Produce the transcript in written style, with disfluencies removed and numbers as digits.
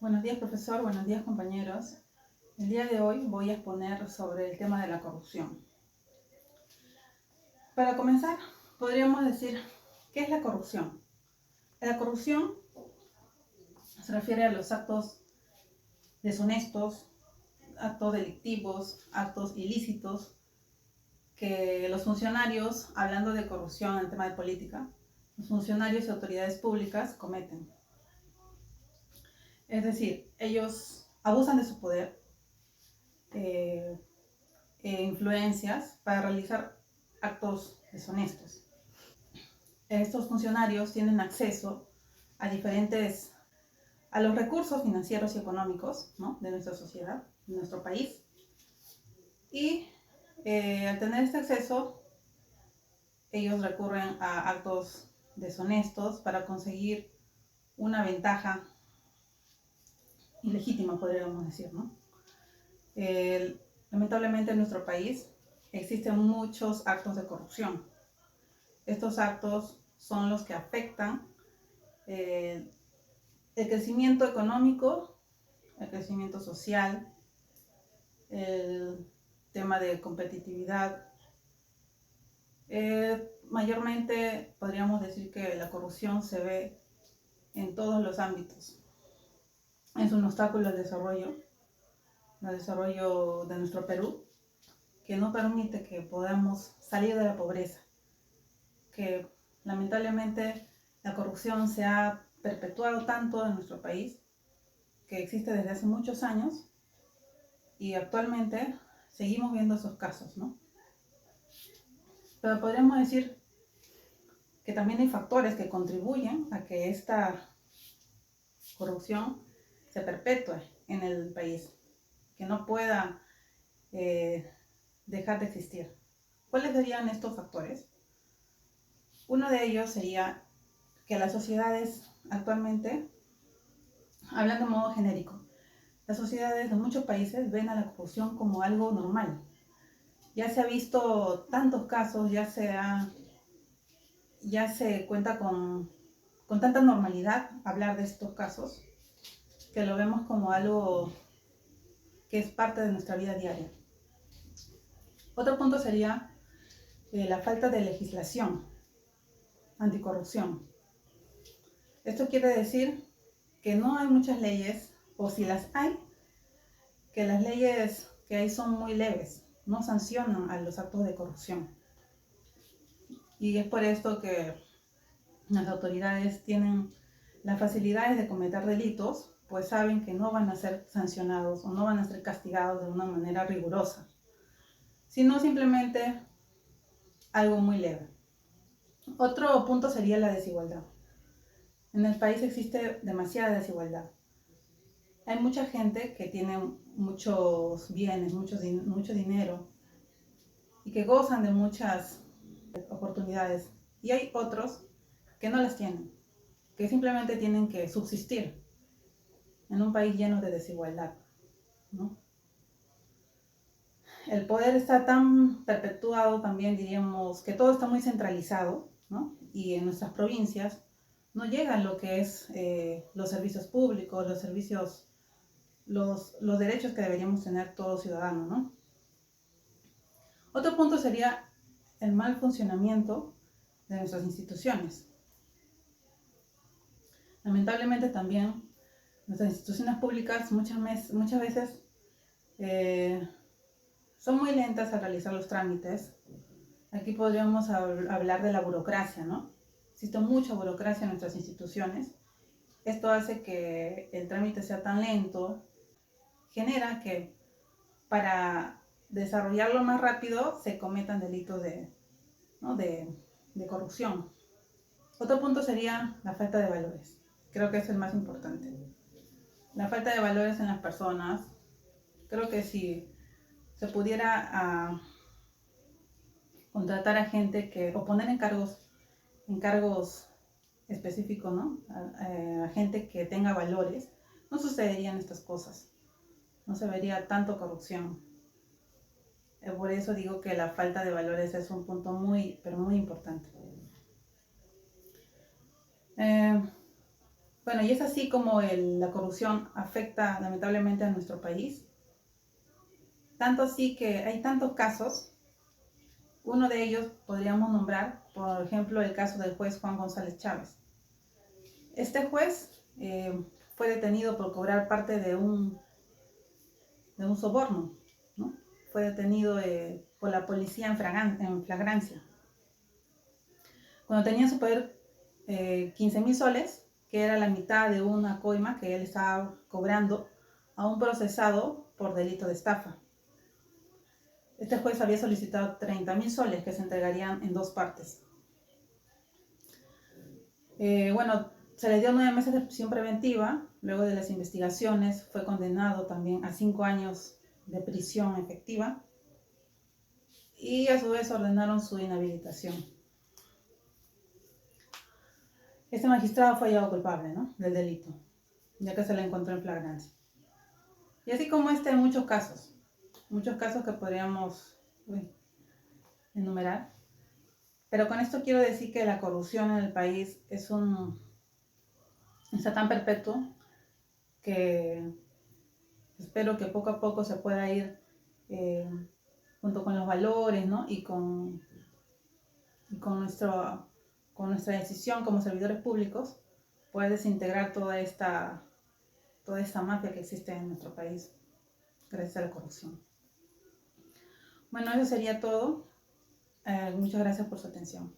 Buenos días, profesor. Buenos días, compañeros. El día de hoy voy a exponer sobre el tema de la corrupción. Para comenzar, podríamos decir, ¿qué es la corrupción? La corrupción se refiere a los actos deshonestos, actos delictivos, actos ilícitos que los funcionarios, hablando de corrupción en el tema de política, los funcionarios y autoridades públicas cometen. Es decir, ellos abusan de su poder e influencias para realizar actos deshonestos. Estos funcionarios tienen acceso a los recursos financieros y económicos, ¿no?, de nuestra sociedad, de nuestro país, y al tener este acceso, ellos recurren a actos deshonestos para conseguir una ventaja ilegítima, podríamos decir, ¿no? Lamentablemente en nuestro país existen muchos actos de corrupción. Estos actos son los que afectan el crecimiento económico, el crecimiento social, el tema de competitividad. Mayormente podríamos decir que la corrupción se ve en todos los ámbitos. Es un obstáculo al desarrollo de nuestro Perú, que no permite que podamos salir de la pobreza, que lamentablemente la corrupción se ha perpetuado tanto en nuestro país, que existe desde hace muchos años, y actualmente seguimos viendo esos casos, ¿no? Pero podríamos decir que también hay factores que contribuyen a que esta corrupción se perpetúe en el país, que no pueda dejar de existir. ¿Cuáles serían estos factores? Uno de ellos sería que las sociedades actualmente, hablando de modo genérico, las sociedades de muchos países ven a la corrupción como algo normal. Ya se ha visto tantos casos, ya se cuenta con tanta normalidad hablar de estos casos, que lo vemos como algo que es parte de nuestra vida diaria. Otro punto sería la falta de legislación anticorrupción. Esto quiere decir que no hay muchas leyes, o si las hay, que las leyes que hay son muy leves, no sancionan a los actos de corrupción. Y es por esto que las autoridades tienen las facilidades de cometer delitos, pues saben que no van a ser sancionados o no van a ser castigados de una manera rigurosa, sino simplemente algo muy leve. Otro punto sería la desigualdad. En el país existe demasiada desigualdad. Hay mucha gente que tiene muchos bienes, mucho dinero, y que gozan de muchas oportunidades. Y hay otros que no las tienen, que simplemente tienen que subsistir en un país lleno de desigualdad, ¿no? El poder está tan perpetuado también, diríamos, que todo está muy centralizado, ¿no? Y en nuestras provincias no llegan lo que es los servicios públicos, los derechos que deberíamos tener todo ciudadano, ¿no? Otro punto sería el mal funcionamiento de nuestras instituciones. Lamentablemente también nuestras instituciones públicas muchas veces son muy lentas a realizar los trámites. Aquí podríamos hablar de la burocracia, ¿no? Existe mucha burocracia en nuestras instituciones. Esto hace que el trámite sea tan lento, genera que para desarrollarlo más rápido se cometan delitos de corrupción. Otro punto sería la falta de valores. Creo que es el más importante. La falta de valores en las personas. Creo que si se pudiera contratar a gente o poner encargos específicos, ¿no? A gente que tenga valores, no sucederían estas cosas. No se vería tanto corrupción. Por eso digo que la falta de valores es un punto muy, pero muy importante. Bueno, y es así como la corrupción afecta lamentablemente a nuestro país. Tanto así que hay tantos casos. Uno de ellos podríamos nombrar, por ejemplo, el caso del juez Juan González Chávez. Este juez fue detenido por cobrar parte de un soborno, ¿no? Fue detenido por la policía en flagrancia. Cuando tenía en su poder 15.000 soles, que era la mitad de una coima que él estaba cobrando a un procesado por delito de estafa. Este juez había solicitado 30.000 soles que se entregarían en 2 partes. Bueno, se le dio 9 meses de prisión preventiva. Luego de las investigaciones fue condenado también a 5 años de prisión efectiva. Y a su vez ordenaron su inhabilitación. Este magistrado fue hallado culpable, ¿no?, del delito, ya que se le encontró en flagrancia. Y así como este, hay muchos casos que podríamos enumerar. Pero con esto quiero decir que la corrupción en el país está tan perpetuo que espero que poco a poco se pueda ir junto con los valores, ¿no?, y con nuestra decisión como servidores públicos, poder desintegrar toda esta mafia que existe en nuestro país gracias a la corrupción. Bueno, eso sería todo. Muchas gracias por su atención.